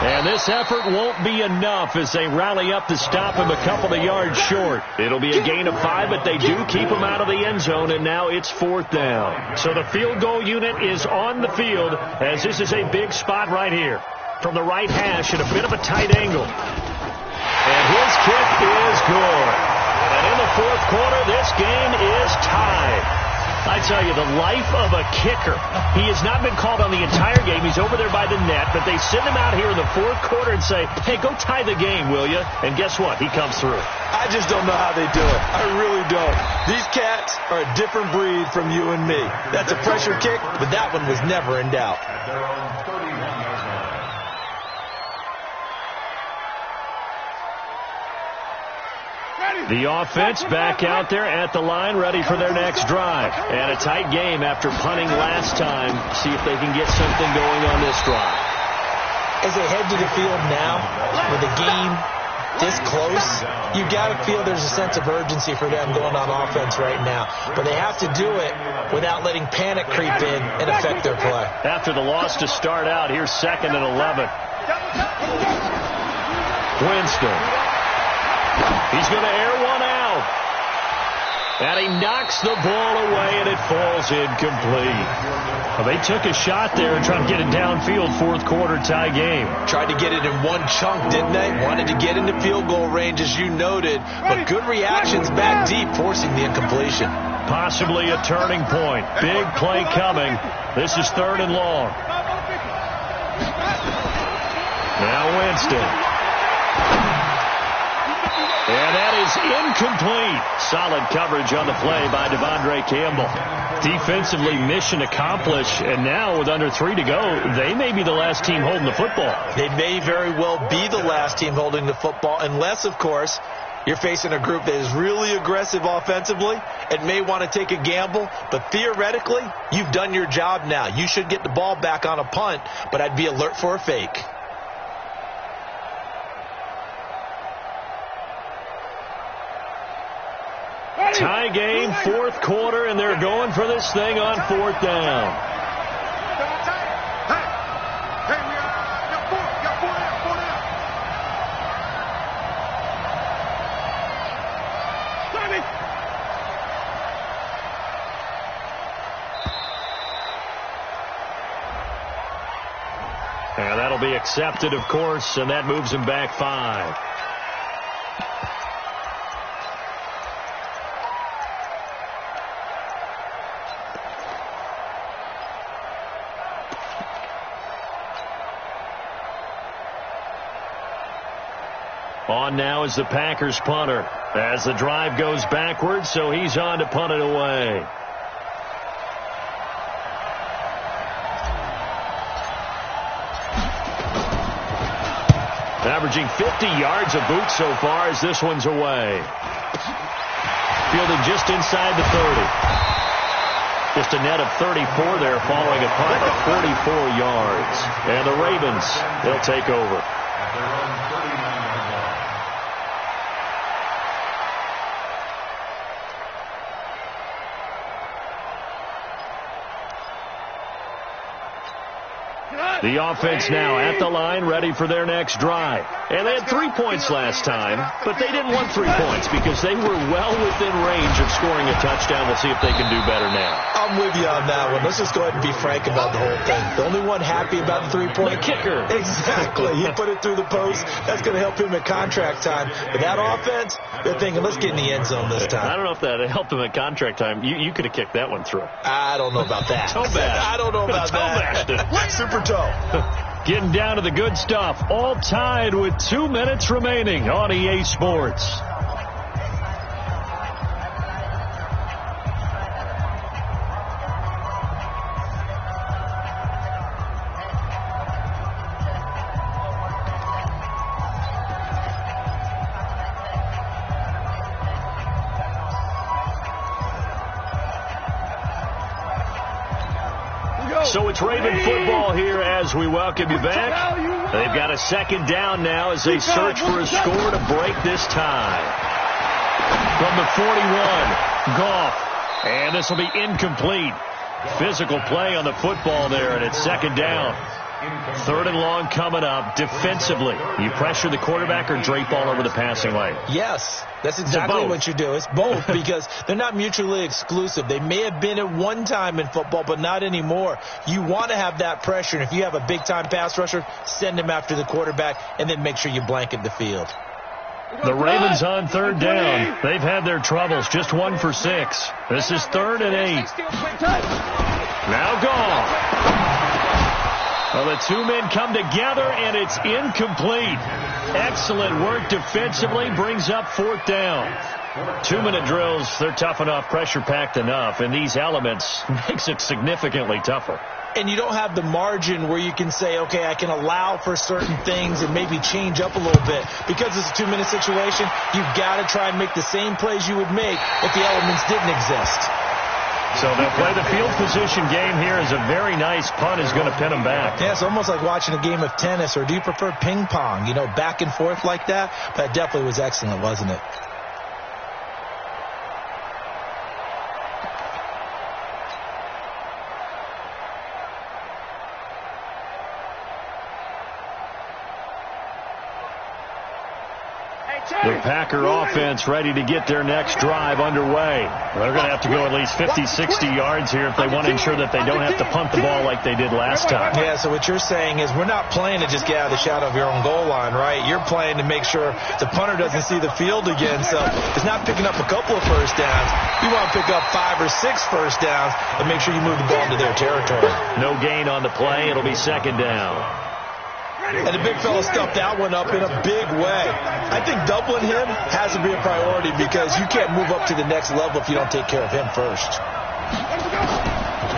B: And this effort won't be enough as they rally up to stop him a couple of yards short. It'll be a gain of 5, but they do keep him out of the end zone, and now it's 4th down. So the field goal unit is on the field as this is a big spot right here. From the right hash at a bit of a tight angle. And his kick is good. And in the 4th quarter, this game is tied. I tell you, the life of a kicker. He has not been called on the entire game. He's over there by the net, but they send him out here in the 4th quarter and say, hey, go tie the game, will you? And guess what? He comes through.
F: I just don't know how they do it. I really don't. These cats are a different breed from you and me. That's a pressure kick, but that one was never in doubt.
B: The offense back out there at the line, ready for their next drive. And a tight game after punting last time. See if they can get something going on this drive.
F: As they head to the field now, with the game this close, you got to feel there's a sense of urgency for them going on offense right now. But they have to do it without letting panic creep in and affect their play.
B: After the loss to start out, here's 2nd and 11. Winston. He's going to air one out. And he knocks the ball away, and it falls incomplete. Well, they took a shot there and tried to get it downfield, 4th quarter tie game.
F: Tried to get it in one chunk, didn't they? Wanted to get into field goal range, as you noted. But good reactions back deep, forcing the incompletion.
B: Possibly a turning point. Big play coming. This is 3rd and long. Now Winston. And that is incomplete. Solid coverage on the play by Devondre Campbell. Defensively, mission accomplished. And now with under 3 to go, they may be the last team holding the football.
F: They may very well be the last team holding the football, unless, of course, you're facing a group that is really aggressive offensively and may want to take a gamble. But theoretically, you've done your job now. You should get the ball back on a punt, but I'd be alert for a fake.
B: Tie game, 4th quarter, and they're going for this thing on 4th down. And that'll be accepted, of course, and that moves him back 5. On now is the Packers punter as the drive goes backwards, so he's on to punt it away. Averaging 50 yards a boot so far as this one's away. Fielded just inside the 30. Just a net of 34 there following a punt of 44 yards. And the Ravens, they'll take over.
C: At their own 39-yard line.
B: The offense now at the line, ready for their next drive. And they had 3 points last time, but they didn't want 3 points because they were well within range of scoring a touchdown. We'll see if they can do better now.
F: I'm with you on that one. Let's just go ahead and be frank about the whole thing. The only one happy about the 3-point
B: kicker.
F: Exactly. He put it through the post. That's going to help him at contract time. But that offense, they're thinking, let's get in the end zone this time.
B: I don't know if that helped him at contract time. You could have kicked that one through.
F: I don't know about that.
B: Toe bash.
F: I don't know about that. Super toe.
B: Getting down to the good stuff. All tied with 2 minutes remaining on EA Sports. So it's Raven football here as we welcome you back. They've got a second down now as they search for a score to break this tie. From the 41, Goff. And this will be incomplete. Physical play on the football there, and it's second down. 3rd and long coming up. Defensively, you pressure the quarterback or drape all over the passing lane?
F: Yes, that's exactly what you do. It's both because they're not mutually exclusive. They may have been at one time in football, but not anymore. You want to have that pressure, and if you have a big-time pass rusher, send him after the quarterback, and then make sure you blanket the field.
B: The Ravens on 3rd down. They've had their troubles, just 1 for 6. This is 3rd and 8. Now Goff. Well, the 2 men come together, and it's incomplete. Excellent work defensively, brings up 4th down. 2-minute drills, they're tough enough, pressure-packed enough, and these elements makes it significantly tougher.
F: And you don't have the margin where you can say, okay, I can allow for certain things and maybe change up a little bit. Because it's a 2-minute situation, you've got to try and make the same plays you would make if the elements didn't exist.
B: So they'll play the field position game here as a very nice punt is going to pin them back.
F: Yeah, it's almost like watching a game of tennis, or do you prefer ping pong? You know, back and forth like that? That definitely was excellent, wasn't it?
B: The Packer offense ready to get their next drive underway. They're going to have to go at least 50, 60 yards here if they want to ensure that they don't have to punt the ball like they did last time.
F: Yeah, so what you're saying is we're not playing to just get out of the shadow of your own goal line, right? You're playing to make sure the punter doesn't see the field again. So it's not picking up a couple of first downs. You want to pick up 5 or 6 first downs and make sure you move the ball into their territory.
B: No gain on the play. It'll be second down.
F: And the big fella stuffed that one up in a big way. I think doubling him has to be a priority because you can't move up to the next level if you don't take care of him first.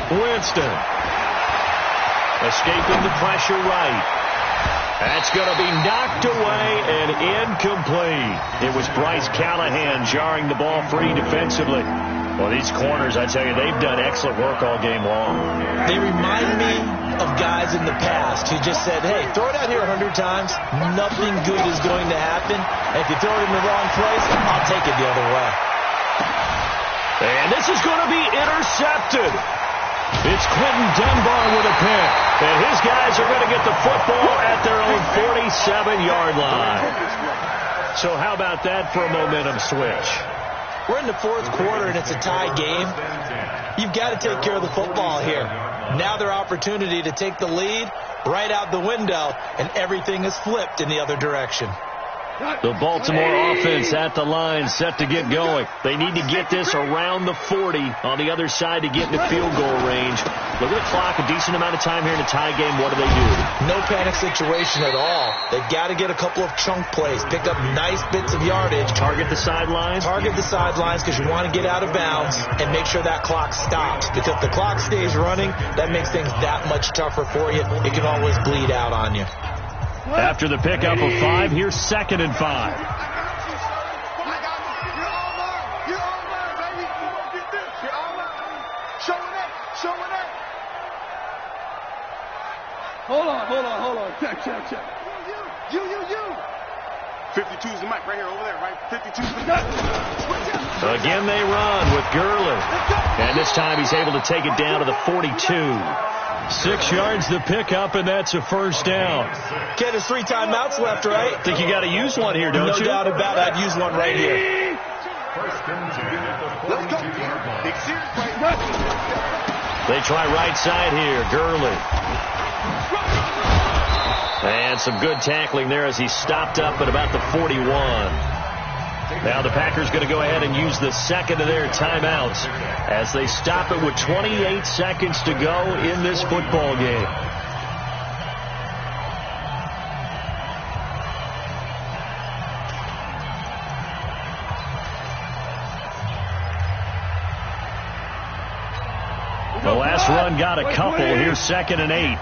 B: Winston. Escaping the pressure right. That's going to be knocked away and incomplete. It was Bryce Callahan jarring the ball free defensively. Well, these corners, I tell you, they've done excellent work all game long.
F: They remind me of guys in the past who just said, hey, throw it out here 100 times, nothing good is going to happen. And if you throw it in the wrong place, I'll take it the other way.
B: And this is going to be intercepted. It's Quentin Dunbar with a pick. And his guys are going to get the football at their own 47-yard line. So how about that for a momentum switch?
F: We're in the 4th quarter, and it's a tie game. You've got to take care of the football here. Now their opportunity to take the lead right out the window, and everything is flipped in the other direction.
B: The Baltimore offense at the line, set to get going. They need to get this around the 40 on the other side to get into field goal range. Look at the clock, a decent amount of time here in a tie game. What do they do?
F: No panic situation at all. They've got to get a couple of chunk plays, pick up nice bits of yardage.
B: Target the sidelines?
F: Target the sidelines because you want to get out of bounds and make sure that clock stops. Because if the clock stays running, that makes things that much tougher for you. It can always bleed out on you.
B: After the pickup of 5, here's 2nd and 5.
D: Hold on. Check. You.
E: 52 is the mic right here, over there, right? 52 is the mic.
B: Again, they run with Gurley. And this time he's able to take it down to the 42. 6 yards the pickup, and that's a first down.
F: Ken, there's 3 timeouts left, right?
B: I think you got to use one here, don't you?
F: No doubt about it. I'd use one right here.
C: First and 10 at the 42
E: Let's go.
C: yard line.
E: Big series right.
B: They try right side here. Gurley. And some good tackling there as he stopped up at about the 41. Now the Packers going to go ahead and use the second of their timeouts as they stop it with 28 seconds to go in this football game. The last run got a couple. Here's 2nd and 8.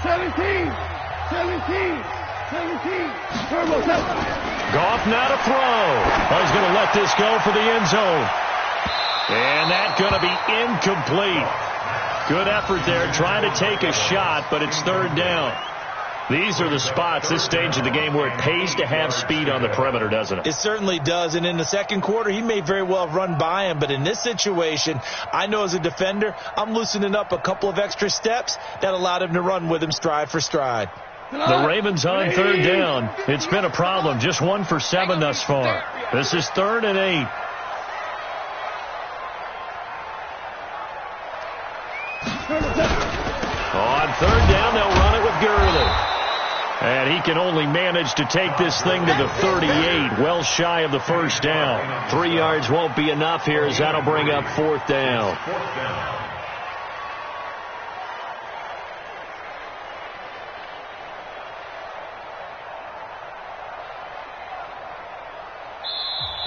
D: 17.
B: Goff now to throw. He's going to let this go for the end zone. And that's going to be incomplete. Good effort there, trying to take a shot, but it's 3rd down. These are the spots, this stage of the game, where it pays to have speed on the perimeter, doesn't it?
F: It certainly does. And in the second quarter, he may very well have run by him. But in this situation, I know as a defender, I'm loosening up a couple of extra steps that allowed him to run with him stride for stride.
B: The Ravens on 3rd down. It's been a problem. Just 1 for 7 thus far. This is 3rd and 8. On 3rd down, they'll run it with Gurley. And he can only manage to take this thing to the 38, well shy of the first down. 3 yards won't be enough here as that'll bring up 4th down.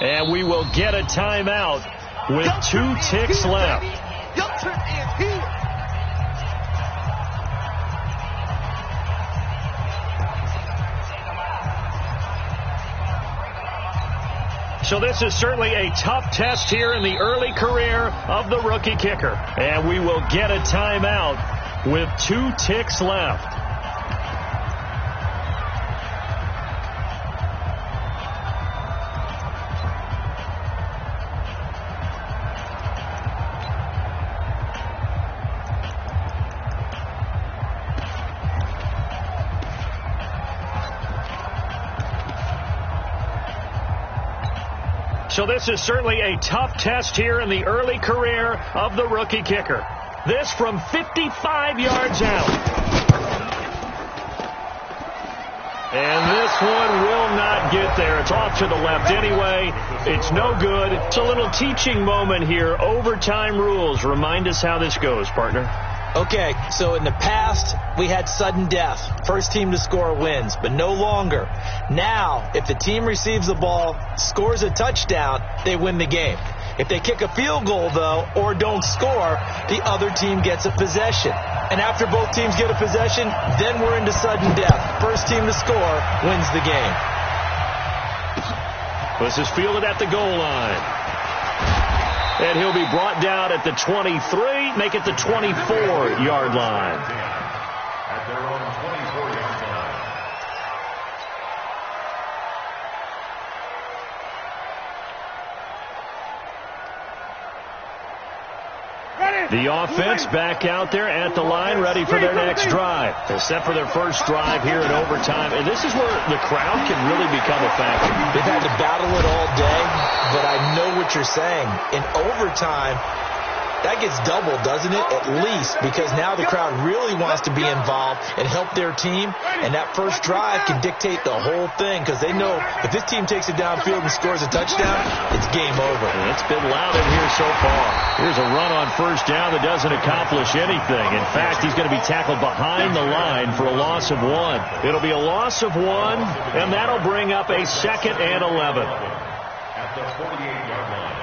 B: And we will get a timeout with 2 ticks left.
E: Your turn is here.
B: So this is certainly a tough test here in the early career of the rookie kicker. And we will get a timeout with 2 ticks left. So this is certainly a tough test here in the early career of the rookie kicker. This from 55 yards out. And this one will not get there. It's off to the left anyway. It's no good. It's a little teaching moment here. Overtime rules. Remind us how this goes, partner.
F: Okay, so in the past, we had sudden death. First team to score wins, but no longer. Now, if the team receives the ball, scores a touchdown, they win the game. If they kick a field goal, though, or don't score, the other team gets a possession. And after both teams get a possession, then we're into sudden death. First team to score wins the game.
B: This is fielded at the goal line. And he'll be brought down at the 23, make it the 24-yard line.
C: At their own 24-yard line.
B: The offense back out there at the line, ready for their next drive. They're set for their first drive here in overtime. And this is where the crowd can really become a factor.
F: They've had to battle it all day, but I know what you're saying. In overtime, that gets doubled, doesn't it? At least, because now the crowd really wants to be involved and help their team. And that first drive can dictate the whole thing, because they know if this team takes it downfield and scores a touchdown, it's game over.
B: And it's been loud in here so far. Here's a run on first down that doesn't accomplish anything. In fact, he's going to be tackled behind the line for a loss of 1. It'll be a loss of 1, and that'll bring up a 2nd and 11.
C: At the 48-yard line.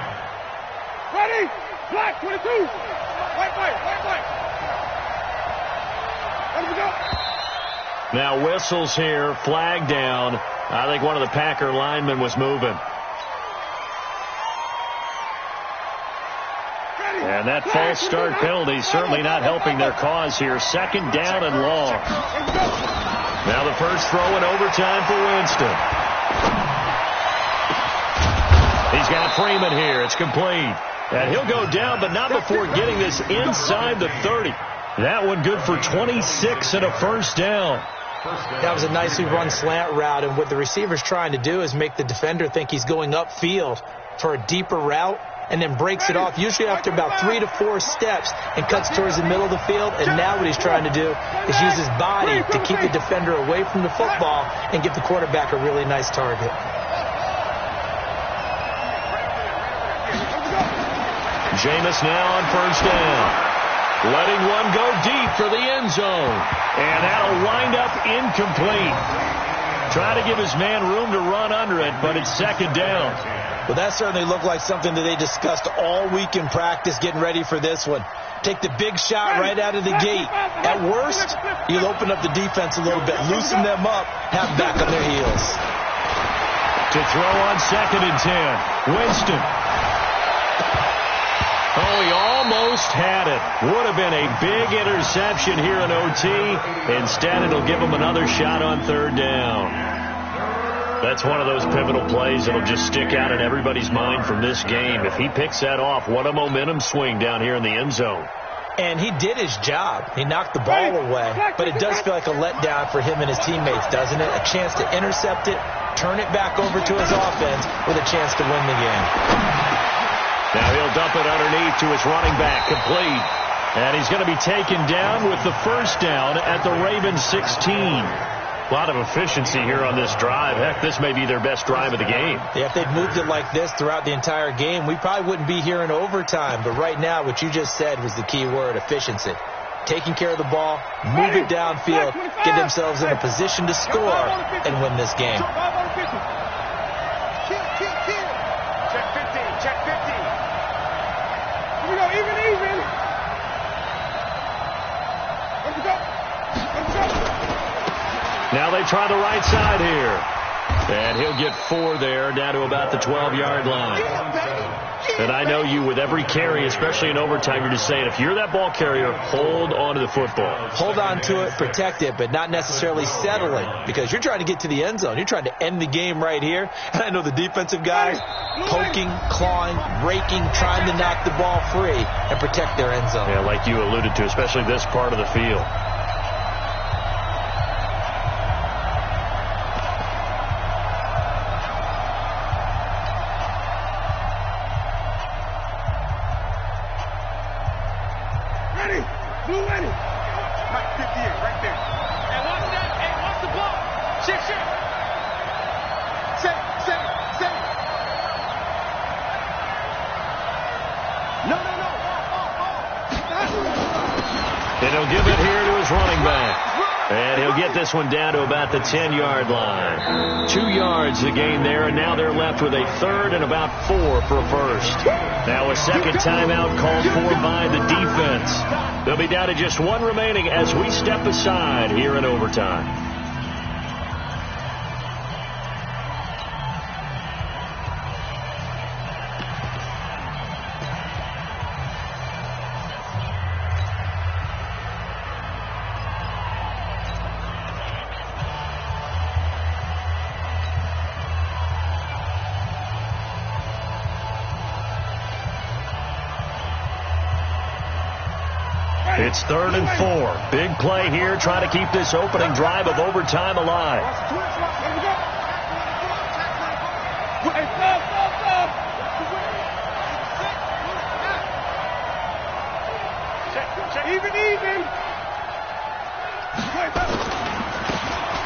D: Ready? Black 22. White. Let me go.
B: Now whistles here, flag down. I think one of the Packer linemen was moving. And that false start penalty certainly not helping their cause here. Second down and long. Now the first throw in overtime for Winston. He's got Freeman here. It's complete. And he'll go down, but not before getting this inside the 30. That one good for 26 and a first down.
F: That was a nicely run slant route, and what the receiver's trying to do is make the defender think he's going upfield for a deeper route, and then breaks it off, usually after about 3 to 4 steps, and cuts towards the middle of the field. And now what he's trying to do is use his body to keep the defender away from the football and give the quarterback a really nice target.
B: Jameis now on first down. Letting one go deep for the end zone. And that'll wind up incomplete. Trying to give his man room to run under it, but it's second down.
F: Well, that certainly looked like something that they discussed all week in practice getting ready for this one. Take the big shot right out of the gate. At worst, you'll open up the defense a little bit, loosen them up, have them back on their heels.
B: To throw on second and 10. Winston. Oh, he almost had it. Would have been a big interception here in OT. Instead, it'll give him another shot on third down. That's one of those pivotal plays that'll just stick out in everybody's mind from this game. If he picks that off, what a momentum swing down here in the end zone.
F: And he did his job. He knocked the ball away. But it does feel like a letdown for him and his teammates, doesn't it? A chance to intercept it, turn it back over to his offense with a chance to win the game.
B: Now he'll dump it underneath to his running back, complete. And he's going to be taken down with the first down at the Ravens 16. A lot of efficiency here on this drive. Heck, this may be their best drive of the game.
F: Yeah, if they'd moved it like this throughout the entire game, we probably wouldn't be here in overtime. But right now, what you just said was the key word, efficiency. Taking care of the ball, move it downfield, get themselves in a position to score, and win this game.
D: Check 50, check 50. Here we go, even. Let's go.
B: Now they try the right side here. And he'll get 4 there, down to about the 12-yard line. And I know you, with every carry, especially in overtime, you're just saying, if you're that ball carrier, hold on to the football.
F: Hold on to it, protect it, but not necessarily settle it, because you're trying to get to the end zone. You're trying to end the game right here. And I know the defensive guys poking, clawing, raking, trying to knock the ball free and protect their end zone.
B: Yeah, like you alluded to, especially this part of the field. And he'll give it here to his running back. And he'll get this one down to about the 10-yard line. 2 yards to gain there, and now they're left with a third and about 4 for a first. Now a second timeout called for by the defense. They'll be down to just 1 remaining as we step aside here in overtime. It's 3rd and 4. Big play here, trying to keep this opening drive of overtime alive.
D: Even.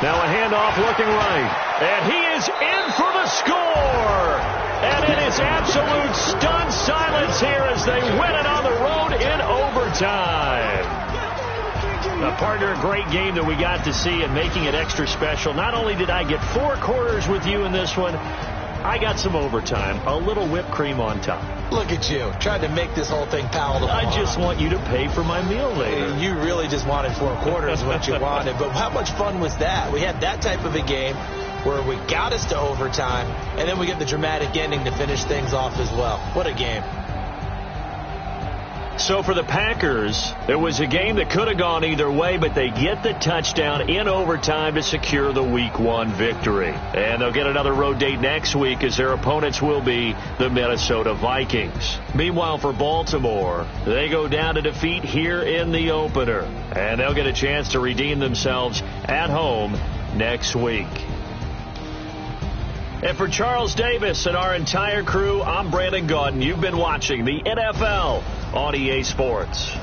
B: Now a handoff looking right. And he is in for the score. And it is absolute stunned silence here as they win it on the road in overtime. Partner, a great game that we got to see and making it extra special. Not only did I get 4 quarters with you in this one, I got some overtime, a little whipped cream on top.
F: Look at you, trying to make this whole thing palatable.
B: I just want you to pay for my meal later.
F: You really just wanted 4 quarters what you wanted, but how much fun was that? We had that type of a game where we got us to overtime, and then we get the dramatic ending to finish things off as well. What a game.
B: So for the Packers, it was a game that could have gone either way, but they get the touchdown in overtime to secure the Week 1 victory. And they'll get another road date next week as their opponents will be the Minnesota Vikings. Meanwhile, for Baltimore, they go down to defeat here in the opener. And they'll get a chance to redeem themselves at home next week. And for Charles Davis and our entire crew, I'm Brandon Gaudin. You've been watching the NFL on EA Sports.